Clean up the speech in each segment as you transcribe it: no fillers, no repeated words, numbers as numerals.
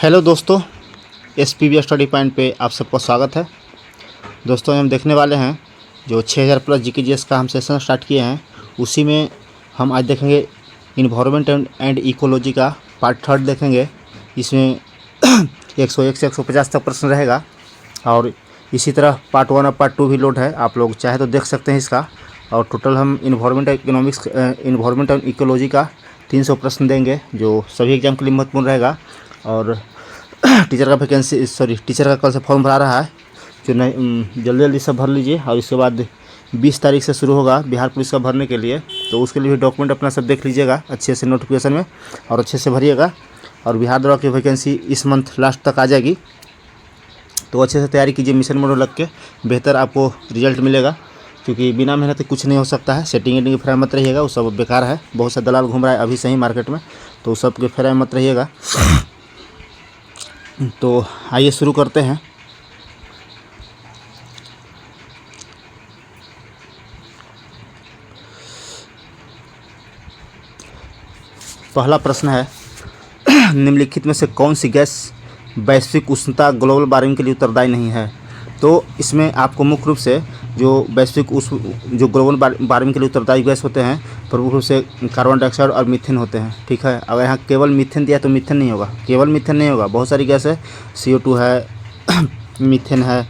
Hello दोस्तों, SPB study point पे आप सबका स्वागत है। दोस्तों हम देखने वाले हैं जो 6000 प्लस GK/GS का हम सेशन स्टार्ट किए हैं, उसी में हम आज देखेंगे इन्वायरमेंट एंड इकोलॉजी का पार्ट 3 देखेंगे। इसमें 101 से 150 तक प्रश्न रहेगा और इसी तरह पार्ट 1 और पार्ट 2 भी लोड है, आप लोग चाहे तो देख सकते हैं इसका। और टोटल हम इन्वायरमेंट एंड इकोलॉजी का 300 प्रश्न देंगे जो सभी एग्जाम के लिए महत्वपूर्ण रहेगा। और टीचर का कल से फॉर्म भरा रहा है, जो नहीं जल्दी जल्दी सब भर लीजिए। और इसके बाद 20 तारीख से शुरू होगा बिहार पुलिस का भरने के लिए, तो उसके लिए भी डॉक्यूमेंट अपना सब देख लीजिएगा अच्छे से नोटिफिकेशन में और अच्छे से भरिएगा। और बिहार दौरा की वैकेंसी इस मंथ लास्ट तक आ जाएगी, तो अच्छे से तैयारी कीजिए। मिशन मोड लग के बेहतर आपको रिजल्ट मिलेगा, क्योंकि बिना मेहनत के कुछ नहीं हो सकता है। सेटिंग फेराई मत रहिएगा, वो सब बेकार है। बहुत सा दलाल घूम रहा है अभी सही मार्केट में, तो सब के फेराई मत रहिएगा। तो आइए शुरू करते हैं। पहला प्रश्न है, निम्नलिखित में से कौन सी गैस वैश्विक उष्णता ग्लोबल वार्मिंग के लिए उत्तरदायी नहीं है? तो इसमें आपको मुख्य रूप से जो जो ग्लोबल वार्मिंग के लिए उत्तरदायी गैस होते हैं, प्रमुख रूप से कार्बन डाइऑक्साइड और मीथेन होते हैं। ठीक है, अगर यहाँ केवल मीथेन दिया तो मीथेन नहीं होगा, केवल मीथेन नहीं होगा, बहुत सारी गैस है। CO2 है, मीथेन है,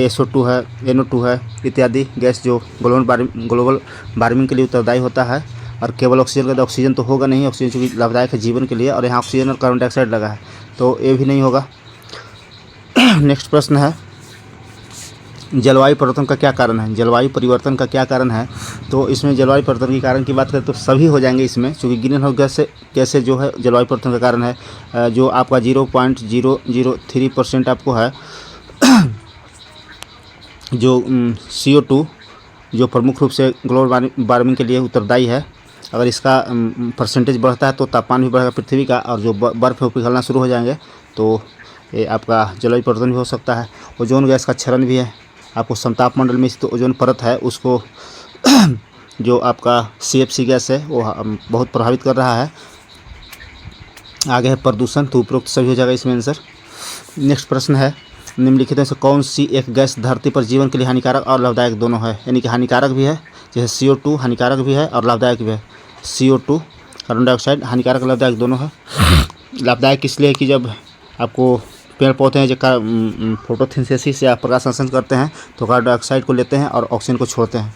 SO2 है, NO2 है, इत्यादि गैस जो ग्लोबल वार्मिंग के लिए उत्तरदायी होता है। और केवल ऑक्सीजन का तो ऑक्सीजन तो होगा नहीं, ऑक्सीजन चूँकि लाभदायक है जीवन के लिए, और यहाँ ऑक्सीजन और कार्बन डाइऑक्साइड लगा है, तो ये भी नहीं होगा। नेक्स्ट प्रश्न है, जलवायु परिवर्तन का क्या कारण है? जलवायु परिवर्तन का क्या कारण है? तो इसमें जलवायु परिवर्तन के कारण की बात करें तो सभी हो जाएंगे इसमें, क्योंकि ग्रीन हाउस गैस से कैसे जो है जलवायु परिवर्तन का कारण है, जो आपका 0.003% आपको है जो CO2, जो प्रमुख रूप से ग्लोबल वार्मिंग के लिए उत्तरदायी है। अगर इसका परसेंटेज बढ़ता है तो तापमान भी बढ़ेगा पृथ्वी का, और जो बर्फ़ है पिघलना शुरू हो जाएंगे, तो ये आपका जलवायु परिवर्तन भी हो सकता है। ओजोन गैस का क्षरण भी है, आपको समताप मंडल में स्थित ओजोन परत है उसको जो आपका CFC गैस है वो बहुत प्रभावित कर रहा है। आगे है प्रदूषण, तो उपरोक्त सभी हो जाएगा इसमें आंसर। नेक्स्ट प्रश्न है, निम्नलिखित में से कौन सी एक गैस धरती पर जीवन के लिए हानिकारक और लाभदायक दोनों है? यानी कि हानिकारक भी है, जैसे CO2 हानिकारक भी है और लाभदायक भी है। CO2 कार्बन डाइऑक्साइड हानिकारक और लाभदायक दोनों है। लाभदायक इसलिए कि जब आपको पेड़ पौधे हैं जो फोटोसिंथेसिस या प्रकाश संश्लेषण करते हैं, तो कार्बन डाइऑक्साइड को लेते हैं और ऑक्सीजन को छोड़ते हैं।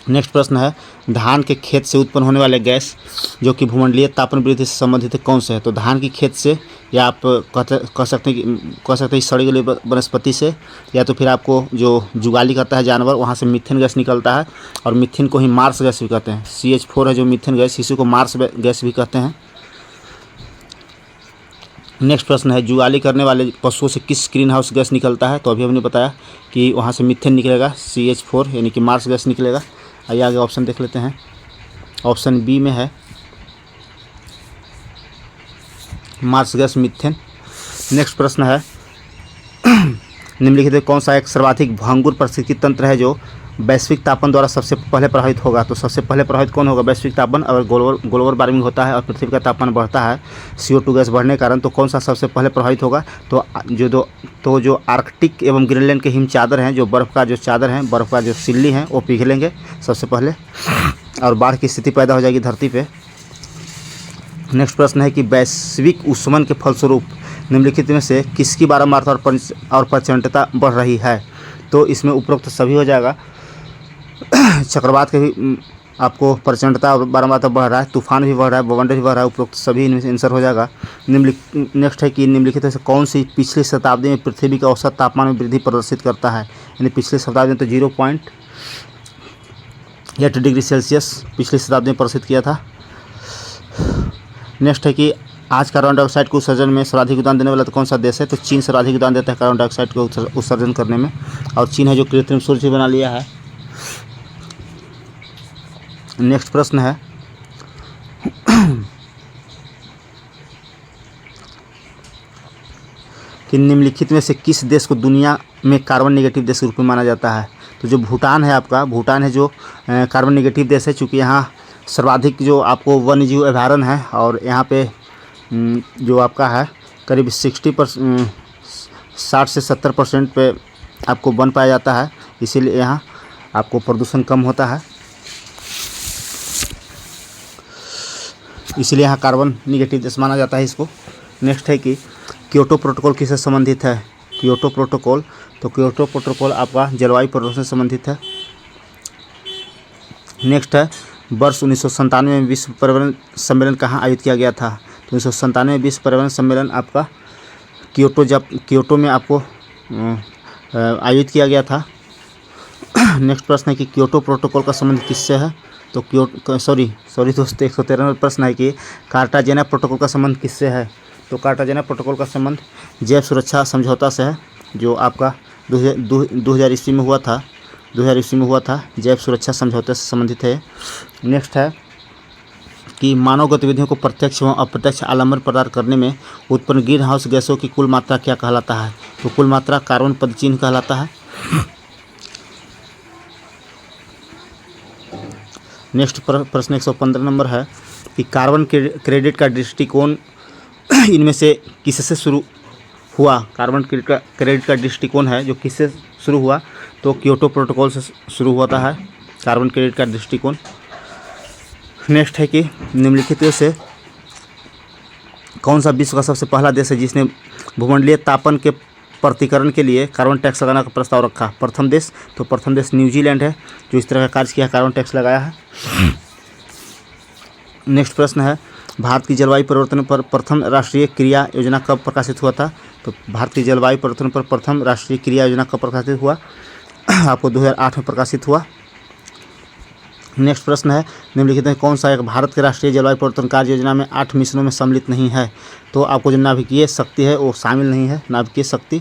नेक्स्ट प्रश्न है, धान के खेत से उत्पन्न होने वाले गैस जो कि भूमंडलीय तापमान वृद्धि से संबंधित है कौन से है? तो धान की खेत से, या आप कह सकते हैं सड़ी गली वनस्पति से, या तो फिर आपको जो जुगाली करता है जानवर, वहाँ से मीथेन गैस निकलता है, और मीथेन को ही मार्स गैस भी कहते हैं। CH4 है जो मीथेन गैस, इसी को मार्स गैस भी कहते हैं। नेक्स्ट प्रश्न है, जुगाली करने वाले पशुओं से किस ग्रीन हाउस गैस निकलता है? तो अभी हमने बताया कि वहाँ से मीथेन निकलेगा, CH4 यानी कि मार्स गैस निकलेगा। आइए आगे ऑप्शन देख लेते हैं। ऑप्शन बी में है मार्स गैस, मीथेन। नेक्स्ट प्रश्न है, निम्नलिखित में कौन सा एक सर्वाधिक भंगुर पारिस्थितिकी तंत्र है जो वैश्विक तापमान द्वारा सबसे पहले प्रभावित होगा? तो सबसे पहले प्रभावित कौन होगा? वैश्विक तापमान। अगर ग्लोबल वार्मिंग होता है और पृथ्वी का तापमान बढ़ता है CO2 गैस बढ़ने के कारण, तो कौन सा सबसे पहले प्रभावित होगा? तो जो आर्कटिक एवं ग्रीनलैंड के हिम चादर हैं, जो बर्फ़ का जो चादर है, बर्फ़ का जो सिल्ली हैं, वो पिघलेंगे सबसे पहले, और बाढ़ की स्थिति पैदा हो जाएगी धरती पे। नेक्स्ट प्रश्न है कि वैश्विक ऊष्मन के फलस्वरूप निम्नलिखित में से किसकी बारंबारता और प्रचंडता बढ़ रही है? तो इसमें उपरोक्त सभी हो जाएगा। चक्रवात के भी आपको प्रचंडता और बारंबारता बढ़ रहा है, तूफान भी बढ़ रहा है, बवंडर भी बढ़ रहा है, उपरोक्त सभी इनमें से आंसर हो जाएगा। नेक्स्ट है कि निम्नलिखित में से कौन सी पिछली शताब्दी में पृथ्वी का औसत तापमान में वृद्धि प्रदर्शित करता है? यानी पिछली शताब्दी में तो 0.8 डिग्री सेल्सियस पिछली शताब्दी में प्रदर्शित किया था। नेक्स्ट है कि आज कार्बन डाइऑक्साइड के उत्सर्जन में सर्वाधिक योगदान देने वाला तो कौन सा देश है? तो चीन सर्वाधिक योगदान देता है कार्बन डाइऑक्साइड को उत्सर्जन करने में, और चीन है जो कृत्रिम सूर्य बना लिया है। नेक्स्ट प्रश्न है, कि निम्नलिखित में से किस देश को दुनिया में कार्बन नेगेटिव देश के रूप में माना जाता है? तो जो भूटान है आपका, भूटान है जो कार्बन नेगेटिव देश है, चूँकि यहाँ सर्वाधिक जो आपको वन्यजीव अभयारण्य है, और यहाँ पे जो आपका है करीब 60 से 70% पे आपको बन पाया जाता है, इसीलिए यहाँ आपको प्रदूषण कम होता है। इसीलिए यहाँ कार्बन निगेटिव देश माना जाता है इसको। नेक्स्ट है कि क्योटो प्रोटोकॉल किससे संबंधित है। क्योटो प्रोटोकॉल, तो क्योटो प्रोटोकॉल आपका जलवायु परिवर्तन से संबंधित है। नेक्स्ट है वर्ष 1997 में विश्व पर्यावरण सम्मेलन कहाँ आयोजित किया गया था। तो 1997 में विश्व पर्यावरण सम्मेलन आपका क्योटो में आपको आयोजित किया गया था। नेक्स्ट प्रश्न है कि क्योटो प्रोटोकॉल का संबंध किससे है। तो सॉरी दोस्तों 113 प्रश्न है कि कार्टाजेना प्रोटोकॉल का संबंध किससे है। तो कार्टाजेना प्रोटोकॉल का संबंध जैव सुरक्षा समझौता से है, जो आपका 2000 ईस्वी में हुआ था। 2000 ईस्वी में हुआ था, जैव सुरक्षा समझौते से संबंधित है। नेक्स्ट है कि मानव गतिविधियों को प्रत्यक्ष एवं अप्रत्यक्ष आलम्बन प्रदान करने में उत्पन्न ग्रीन हाउस गैसों की कुल मात्रा क्या कहलाता है। तो कुल मात्रा कार्बन पदचिह्न कहलाता है। नेक्स्ट प्रश्न 115 नंबर है कि कार्बन क्रेडिट का दृष्टिकोण इनमें से किससे शुरू हुआ। कार्बन क्रेडिट का दृष्टिकोण है जो किससे शुरू हुआ। तो क्योटो प्रोटोकॉल से शुरू होता है कार्बन क्रेडिट का दृष्टिकोण। नेक्स्ट है कि निम्नलिखित में से कौन सा विश्व का सबसे पहला देश है जिसने भूमंडलीय तापन के प्रतिकरण के लिए कार्बन टैक्स लगाने का प्रस्ताव रखा। प्रथम देश, तो प्रथम देश न्यूजीलैंड है जो इस तरह का कार्य किया, कार्बन टैक्स लगाया है। नेक्स्ट प्रश्न है भारत की जलवायु परिवर्तन पर प्रथम राष्ट्रीय क्रिया योजना कब प्रकाशित हुआ था। तो भारत की जलवायु परिवर्तन पर प्रथम राष्ट्रीय क्रिया योजना कब प्रकाशित हुआ। आपको 2008 में प्रकाशित हुआ। नेक्स्ट प्रश्न है निम्नलिखित में कौन सा एक भारत के राष्ट्रीय जलवायु परिवर्तन कार्य योजना में 8 मिशनों में सम्मिलित नहीं है। तो आपको जो नाभिकीय शक्ति है वो शामिल नहीं है। नाभिकीय शक्ति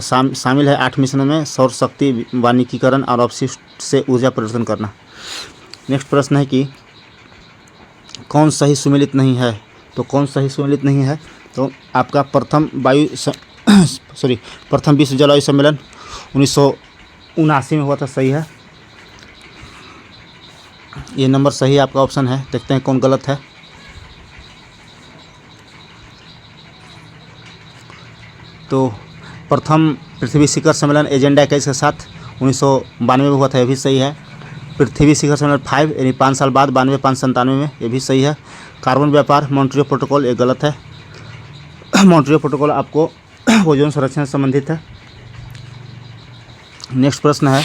शामिल है 8 मिशनों में, सौर शक्ति, वानिकीकरण और अपशिष्ट से ऊर्जा परिवर्तन करना। नेक्स्ट प्रश्न है कि कौन सही सुमेलित नहीं है। तो कौन सही सुमेलित नहीं है। तो आपका प्रथम विश्व जलवायु सम्मेलन 1979 में हुआ था, सही है। ये नंबर सही आपका ऑप्शन है। देखते हैं कौन गलत है। तो प्रथम पृथ्वी शिखर सम्मेलन एजेंडा 21 के साथ 1992 में हुआ था, ये भी सही है। पृथ्वी शिखर सम्मेलन 5 यानी 5 साल बाद 92-95 में, ये भी सही है। कार्बन व्यापार मॉन्ट्रियल प्रोटोकॉल, ये गलत है। मॉन्ट्रियल प्रोटोकॉल आपको ओजोन संरक्षण से संबंधित है। नेक्स्ट प्रश्न है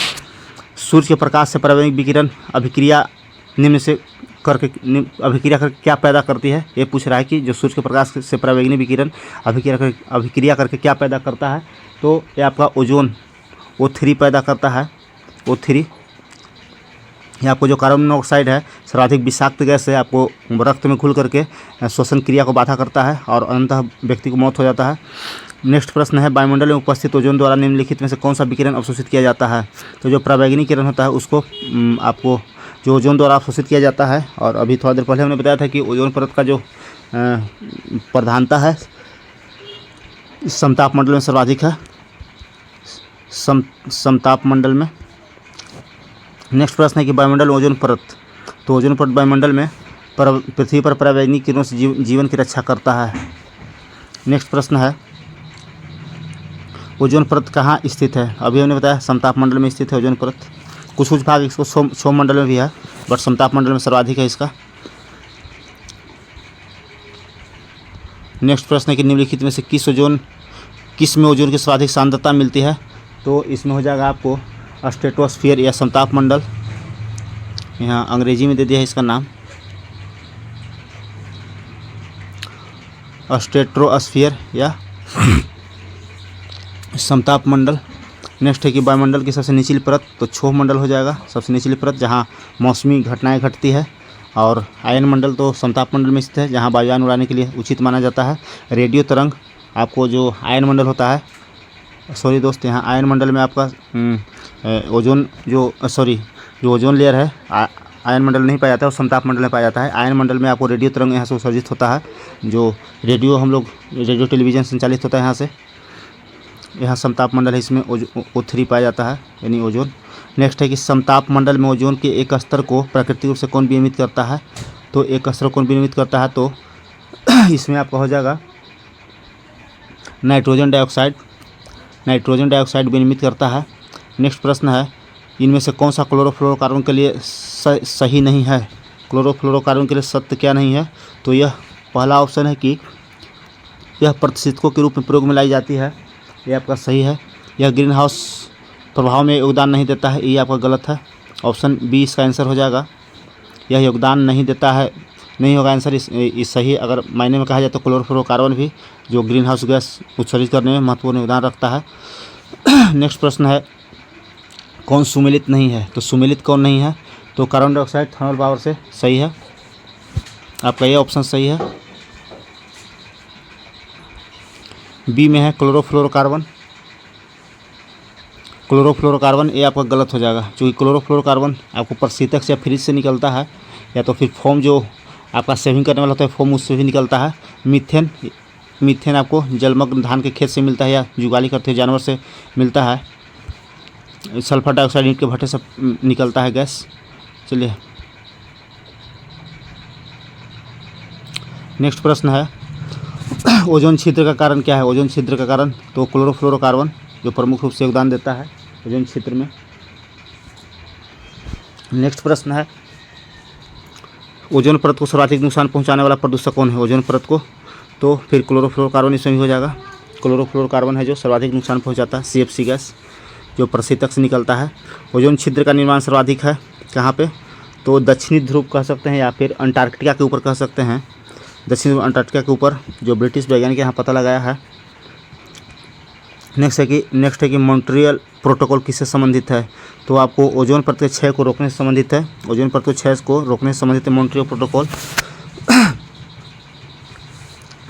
सूर्य के प्रकाश से पराबैंगिक विकिरण अभिक्रिया निम्न से करके क्या पैदा करती है। ये पूछ रहा है कि जो सूर्य के प्रकाश से पराबैंगनी विकिरण अभिक्रिया करके क्या पैदा करता है। तो ये आपका ओजोन O3 पैदा करता है। O3 ये आपको जो कार्बन मोनोऑक्साइड है सर्वाधिक विषाक्त गैस है, आपको रक्त में घुल करके श्वसन क्रिया को बाधा करता है और अंततः व्यक्ति को मौत हो जाता है। नेक्स्ट प्रश्न है वायुमंडल में उपस्थित ओजोन द्वारा निम्नलिखित में से कौन सा विकिरण अवशोषित किया जाता है। तो जो पराबैंगनी किरण होता है उसको आपको जो ओजोन द्वारा अवशोषित किया जाता है। और अभी थोड़ा देर पहले हमने बताया था कि ओजोन परत का जो प्रधानता है समताप मंडल में सर्वाधिक है, समताप मंडल में। नेक्स्ट प्रश्न है कि वायुमंडल ओजोन परत, तो ओजोन परत वायुमंडल में पृथ्वी पर पराबैंगनी किरणों से जीवन की रक्षा करता है। नेक्स्ट प्रश्न है ओजोन परत कहाँ स्थित है। अभी हमने बताया समताप मंडल में स्थित है ओजोन परत। कुछ भाग इसको क्षोभ मंडल में भी है, बट समताप मंडल में सर्वाधिक है इसका। नेक्स्ट प्रश्न है कि निम्नलिखित में से किस में ओजोन की सर्वाधिक सांद्रता मिलती है। तो इसमें हो जाएगा आपको स्ट्रेटोस्फीयर या समताप मंडल, यहाँ अंग्रेजी में दे दिया है इसका नाम स्ट्रेटोस्फीयर या समताप मंडल। नेक्स्ट है कि वायुमंडल की सबसे निचली परत, तो क्षोभ मंडल हो जाएगा सबसे निचली परत जहाँ मौसमी घटनाएं घटती है। और आयन मंडल तो समताप मंडल में स्थित है जहाँ वायुयान उड़ाने के लिए उचित माना जाता है। रेडियो तरंग आपको जो आयन मंडल होता है, सॉरी दोस्त यहाँ आयन मंडल में आपका ओजोन जो ओजोन लेयर है आयन मंडल नहीं पाया जाता है, और समताप मंडल में पाया जाता है। आयन मंडल में आपको रेडियो तरंग यहाँ से उत्सर्जित होता है, जो रेडियो टेलीविज़न संचालित होता है यहाँ से। यहाँ समताप मंडल है, इसमें O3 पाया जाता है यानी ओजोन। नेक्स्ट है कि समताप मंडल में ओजोन के एक स्तर को प्राकृतिक रूप से कौन विनियमित करता है। तो एक स्तर कौन विनियमित करता है, तो इसमें आपका हो जाएगा नाइट्रोजन डाइऑक्साइड। नाइट्रोजन डाइऑक्साइड विनिमित करता है। नेक्स्ट प्रश्न है, इनमें से कौन सा क्लोरोफ्लोरोकार्बन के लिए सही नहीं है? क्लोरोफ्लोरोकार्बन के लिए सत्य क्या नहीं है? तो यह पहला ऑप्शन है कि यह प्रतिषेधकों के रूप में प्रयोग में लाई जाती है, यह आपका सही है। यह ग्रीन हाउस प्रभाव में योगदान नहीं देता है, ये आपका गलत है। ऑप्शन बी इसका आंसर हो जाएगा। यह योगदान नहीं देता है, नहीं होगा आंसर इस सही। अगर मायने में कहा जाए तो क्लोरोफ्लोरोकार्बन भी जो ग्रीन हाउस गैस उत्सर्जित करने में महत्वपूर्ण योगदान रखता है। नेक्स्ट प्रश्न है, कौन सुमेलित नहीं है? तो सुमेलित कौन नहीं है? तो कार्बन डाइऑक्साइड थर्मल पावर से सही है, आपका ये ऑप्शन सही है। बी में है क्लोरोफ्लोरोकार्बन। क्लोरोफ्लोरोकार्बन ये आपका गलत हो जाएगा, क्योंकि क्लोरोफ्लोरोकार्बन आपको प्रशीतक से या फ्रिज से निकलता है, या तो फिर फोम जो आपका सेविंग करने वाला होता है फोम उससे भी निकलता है। मीथेन आपको जलमग्न धान के खेत से मिलता है या जुगाली करते हुए जानवर से मिलता है। सल्फर डाइऑक्साइड ईंट के भट्टे से निकलता है गैस। चलिए नेक्स्ट प्रश्न है, ओजोन छिद्र का कारण क्या है? ओजोन छिद्र का कारण तो क्लोरोफ्लोरोकार्बन जो प्रमुख रूप से योगदान देता है ओजोन क्षेत्र में। नेक्स्ट प्रश्न है, ओजोन परत को सर्वाधिक नुकसान पहुंचाने वाला प्रदूषक कौन है? ओजोन परत को तो फिर क्लोरोफ्लोरोकार्बन इसमें भी हो जाएगा। क्लोरोफ्लोरोकार्बन है जो सर्वाधिक नुकसान पहुंचाता है, CFC गैस जो प्रशीतक से निकलता है। ओजोन छिद्र का निर्माण सर्वाधिक है कहाँ पे? तो दक्षिणी ध्रुव कह सकते हैं या फिर अंटार्कटिका के ऊपर कह सकते हैं। दक्षिणी अंटार्कटिका के ऊपर जो ब्रिटिश वैज्ञानिक यहाँ पता लगाया है। नेक्स्ट है कि मॉन्ट्रियल प्रोटोकॉल किससे संबंधित है? तो आपको ओजोन परत के क्षय को रोकने से संबंधित है। ओजोन परत के क्षय को रोकने से संबंधित है मॉन्ट्रियल प्रोटोकॉल।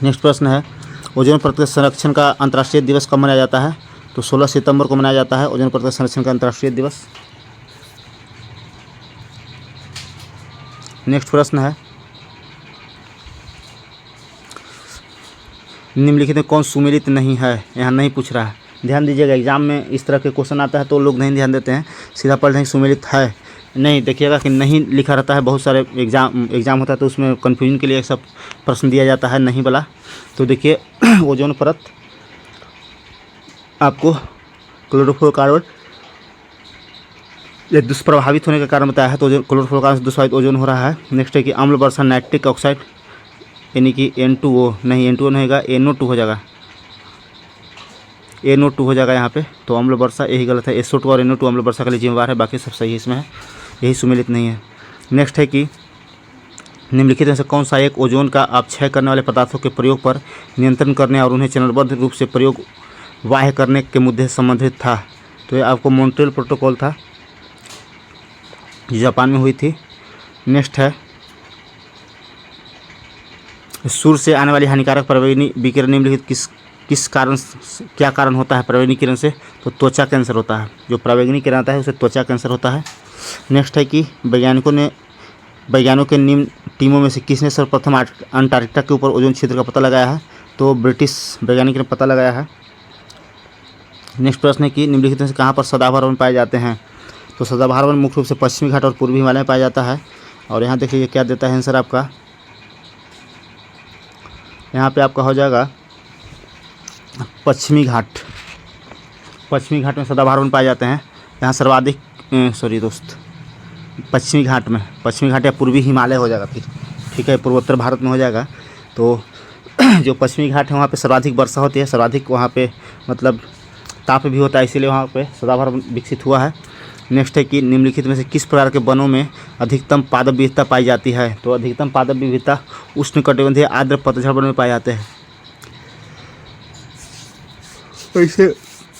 नेक्स्ट प्रश्न है, ओजोन परत के संरक्षण का अंतर्राष्ट्रीय दिवस कब मनाया जाता है? तो 16 सितंबर को मनाया जाता है ओजोन परत के संरक्षण का अंतर्राष्ट्रीय दिवस। नेक्स्ट प्रश्न है, निम्नलिखित में कौन सुमेलित नहीं है? यहाँ नहीं पूछ रहा है, ध्यान दीजिएगा। एग्जाम में इस तरह के क्वेश्चन आता है तो लोग नहीं ध्यान देते हैं, सीधा पढ़ देंगे सुमेलित है। नहीं, देखिएगा कि नहीं लिखा रहता है। बहुत सारे एग्जाम होता है तो उसमें कन्फ्यूजन के लिए सब प्रश्न दिया जाता है नहीं वाला। तो देखिए ओजोन परत आपको क्लोरोफ्लोरोकार्बन ये दुष्प्रभावित होने का कारण बताया है, तो क्लोरोफ्लोरोकार्बन से दुष्प्रभावित ओजोन हो रहा है। नेक्स्ट है कि अम्ल वर्षा नाइट्रिक ऑक्साइड यानी कि N2O नहीं, N2O नहीं होगा, NO2 हो जाएगा। NO2 हो जाएगा यहाँ पे, तो अम्ल वर्षा यही गलत है। SO2 और NO2 अम्ल वर्षा के लिए जिम्मेवार है, बाकी सब सही है इसमें है, यही सुमेलित नहीं है। नेक्स्ट है कि निम्नलिखित में से कौन सा एक ओजोन का अपक्षय करने वाले पदार्थों के प्रयोग पर नियंत्रण करने और उन्हें चरणबद्ध रूप से प्रयोग बाह्य करने के मुद्दे से संबंधित था? तो ये आपको मॉन्ट्रियल प्रोटोकॉल था, जापान में हुई थी। नेक्स्ट है, सूर्य से आने वाली हानिकारक पराबैंगनी विकिरण निम्नलिखित किस कारण क्या कारण होता है पराबैंगनी किरण से? तो त्वचा कैंसर होता है। जो पराबैंगनी किरण आता है उसे त्वचा कैंसर होता है। नेक्स्ट है कि वैज्ञानिकों के निम्न टीमों में से किसने सर्वप्रथम अंटार्कटिका के ऊपर ओजोन क्षेत्र का पता लगाया है? तो ब्रिटिश वैज्ञानिक ने पता लगाया है। नेक्स्ट प्रश्न है कि निम्नलिखित में से कहाँ पर सदाबहार वन पाए जाते हैं? तो सदाबहार वन मुख्य रूप से पश्चिमी घाट और पूर्वी हिमालय में पाया जाता है। और यहाँ देखिए क्या देता है आंसर आपका, यहाँ पे आपका हो जाएगा पश्चिमी घाट। पश्चिमी घाट में सदाबहार वन पाए जाते हैं। यहाँ सर्वाधिक पश्चिमी घाट या पूर्वी हिमालय हो जाएगा फिर, ठीक है, पूर्वोत्तर भारत में हो जाएगा। तो जो पश्चिमी घाट है वहाँ पे सर्वाधिक वर्षा होती है, सर्वाधिक वहाँ पे मतलब ताप भी होता है, इसीलिए वहाँ पे सदाबहार वन विकसित हुआ है। नेक्स्ट है कि निम्नलिखित में से किस प्रकार के वनों में अधिकतम पादप विविधता पाई जाती है? तो अधिकतम पादप विविधता उष्णकटिबंधीय आर्द्र पतझड़ वन में पाए जाते हैं।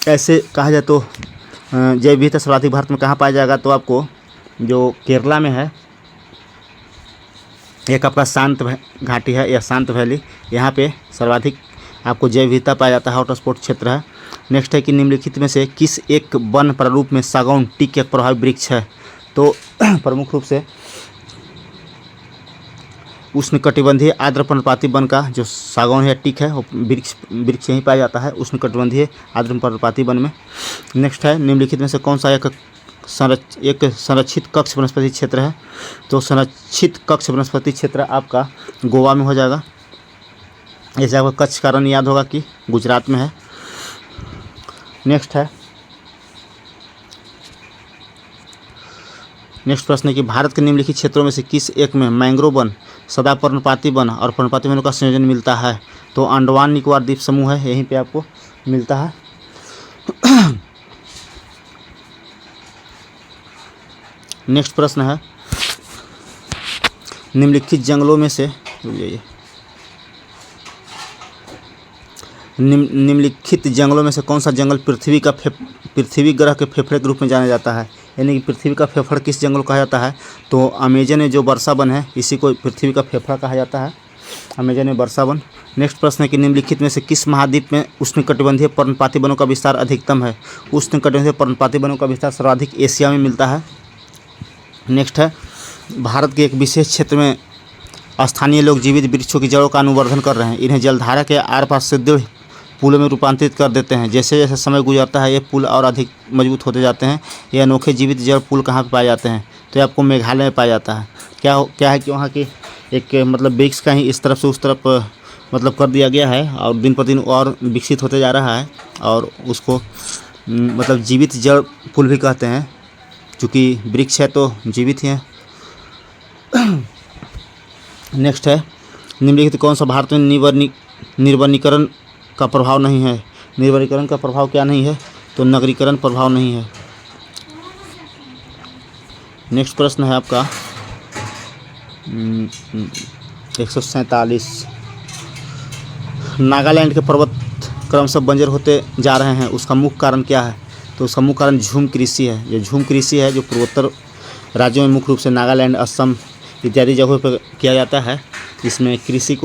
ऐसे कहा जाए तो जैव विविधता सर्वाधिक भारत में कहाँ पाया जाएगा? तो आपको जो केरला में है, एक आपका शांत घाटी है या शांत वैली, यहाँ पे सर्वाधिक आपको जैव विविधता पाया जाता है, हॉटस्पॉट क्षेत्र है। नेक्स्ट है कि निम्नलिखित में से किस एक वन प्रारूप में सागौन टीक एक प्रभावी वृक्ष है? तो प्रमुख रूप से उष्णकटिबंधीय आर्द्र पर्णपाती वन का जो सागौन है टीक है वो वृक्ष यहीं पाया जाता है उष्णकटिबंधीय आर्द्र पर्णपाती वन में। नेक्स्ट है निम्नलिखित में से कौन सा एक संरक्षित कक्ष वनस्पति क्षेत्र है? तो संरक्षित कक्ष वनस्पति क्षेत्र आपका गोवा में हो जाएगा। जैसे आपको कच्छ का रण याद होगा कि गुजरात में है। नेक्स्ट प्रश्न है कि भारत के निम्नलिखित क्षेत्रों में से किस एक में मैंग्रोव वन, सदा पर्णपाती वन और पर्णपाती वनों का संयोजन मिलता है? तो अंडमान निकोबार द्वीप समूह है, यहीं पे आपको मिलता है। नेक्स्ट प्रश्न है निम्नलिखित जंगलों में से निम्नलिखित जंगलों में से कौन सा जंगल पृथ्वी ग्रह के फेफड़े के रूप में जाना जाता है? यानी कि पृथ्वी का फेफड़ा किस जंगल को कहा जाता है? तो अमेजन में जो वर्षा वन है इसी को पृथ्वी का फेफड़ा कहा जाता है, अमेजन में वर्षा वन। नेक्स्ट प्रश्न है कि निम्नलिखित में से किस महाद्वीप में उष्णकटिबंधीय पर्णपाती वनों का विस्तार अधिकतम है? उष्णकटिबंधीय पर्णपाती वनों का विस्तार सर्वाधिक एशिया में मिलता है। नेक्स्ट है भारत के एक विशेष क्षेत्र में स्थानीय लोग जीवित वृक्षों की जड़ों का अनुवर्धन कर रहे हैं। इन्हें जलधारा के आर पार से दृढ़ पुलों में रूपांतरित कर देते हैं। जैसे जैसे समय गुजरता है ये पुल और अधिक मजबूत होते जाते हैं। ये अनोखे जीवित जड़ पुल कहाँ पे पाए जाते हैं? तो ये आपको मेघालय में पाया जाता है। क्या है कि वहाँ की एक मतलब वृक्ष का ही इस तरफ से उस तरफ मतलब कर दिया गया है और दिन पर दिन और विकसित होते जा रहा है और उसको मतलब जीवित जड़ पुल भी कहते हैं, चूँकि वृक्ष है तो जीवित ही है। नेक्स्ट है निम्नलिखित कौन सा भारत में निर्वनीकरण का प्रभाव नहीं है? निर्वनीकरण का प्रभाव क्या नहीं है? तो नगरीकरण प्रभाव नहीं है। नेक्स्ट प्रश्न है आपका 147। नागालैंड के पर्वत क्रमशः बंजर होते जा रहे हैं, उसका मुख्य कारण क्या है? तो उसका मुख्य कारण झूम कृषि है। ये झूम कृषि है जो पूर्वोत्तर राज्यों में मुख्य रूप से नागालैंड, असम इत्यादि जगहों पर किया जाता है। इसमें कृषि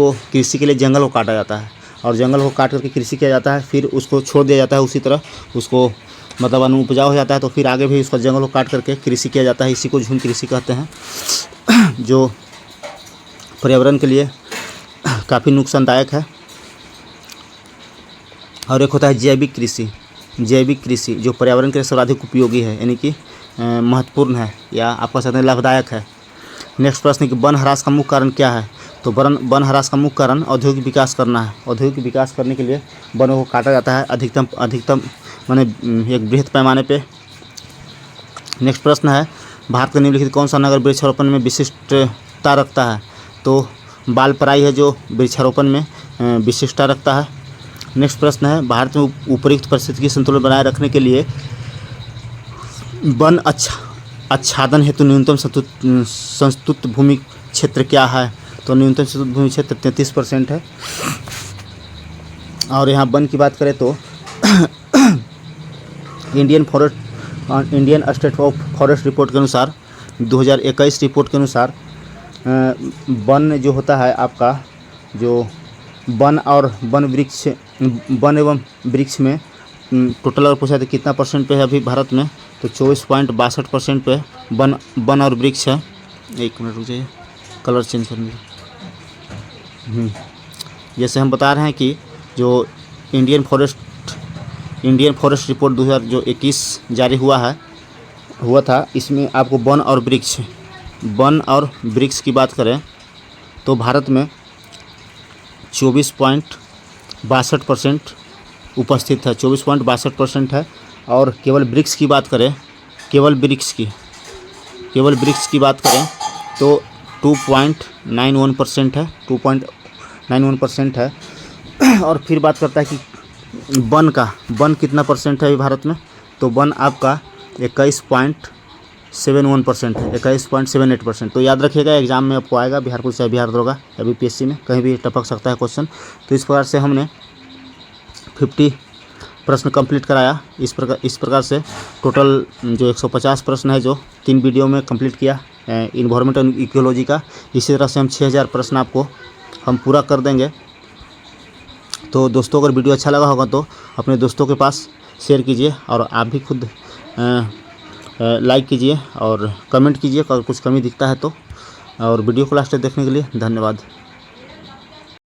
के लिए जंगल को काटा जाता है और जंगल को काट करके कृषि किया जाता है, फिर उसको छोड़ दिया जाता है उसी तरह, उसको मतलब अनुपजाऊ हो जाता है तो फिर आगे भी उसका जंगल को काट करके कृषि किया जाता है। इसी को झूम कृषि कहते हैं, जो पर्यावरण के लिए काफ़ी नुकसानदायक है। और एक होता है जैविक कृषि जो पर्यावरण के लिए सर्वाधिक उपयोगी है, यानी कि महत्वपूर्ण है या आप कह सकते हैं लाभदायक है। नेक्स्ट प्रश्न है कि वन ह्रास का मुख्य कारण क्या है? तो वन ह्रास का मुख्य कारण औद्योगिक विकास करना है। औद्योगिक विकास करने के लिए वनों को काटा जाता है अधिकतम माने एक बृहद पैमाने पे। नेक्स्ट प्रश्न है भारत का निम्नलिखित कौन सा नगर वृक्षारोपण में विशिष्टता रखता है? तो बालपराई है जो वृक्षारोपण में विशिष्टता रखता है। नेक्स्ट प्रश्न है भारत में उपयुक्त परिस्थितिकी संतुलन बनाए रखने के लिए वन आच्छादन हेतु न्यूनतम संस्तुत भूमि क्षेत्र क्या है? तो न्यूनतम संस्तुत भूमि क्षेत्र 33% है। और यहाँ वन की बात करें तो Indian state of forest report के अनुसार 2021 रिपोर्ट के अनुसार वन जो होता है आपका, जो वन एवं वृक्ष में टोटल अगर पूछा तो कितना परसेंट पे है अभी भारत में? तो 24.62% पे वन और वृक्ष है। एक मिनट रुक जाइए, कलर चेंज करने दो। जैसे हम बता रहे हैं कि जो इंडियन फॉरेस्ट रिपोर्ट 2021 जारी हुआ था, इसमें आपको वन और वृक्ष की बात करें तो भारत में 24.62% उपस्थित है, 24.62% है। और केवल वृक्ष की बात करें तो 2.91% है, 2.91% है। और फिर बात करता है कि वन कितना परसेंट है अभी भारत में? तो वन आपका 21.71% है, 21.78%। तो याद रखिएगा, एग्जाम में आपको आएगा, बिहार पुलिस या बिहार दरोगा या बीपीएससी में कहीं भी टपक सकता है क्वेश्चन। तो इस प्रकार से हमने 50 प्रश्न कंप्लीट कराया। इस प्रकार से टोटल जो 150 प्रश्न है जो 3 वीडियो में कंप्लीट किया इन्वायरमेंट और इकोलॉजी का। इसी तरह से हम 6000 प्रश्न आपको हम पूरा कर देंगे। तो दोस्तों अगर वीडियो अच्छा लगा होगा तो अपने दोस्तों के पास शेयर कीजिए और आप भी खुद लाइक कीजिए और कमेंट कीजिए अगर कुछ कमी दिखता है तो। और वीडियो को लास्ट तक देखने के लिए धन्यवाद।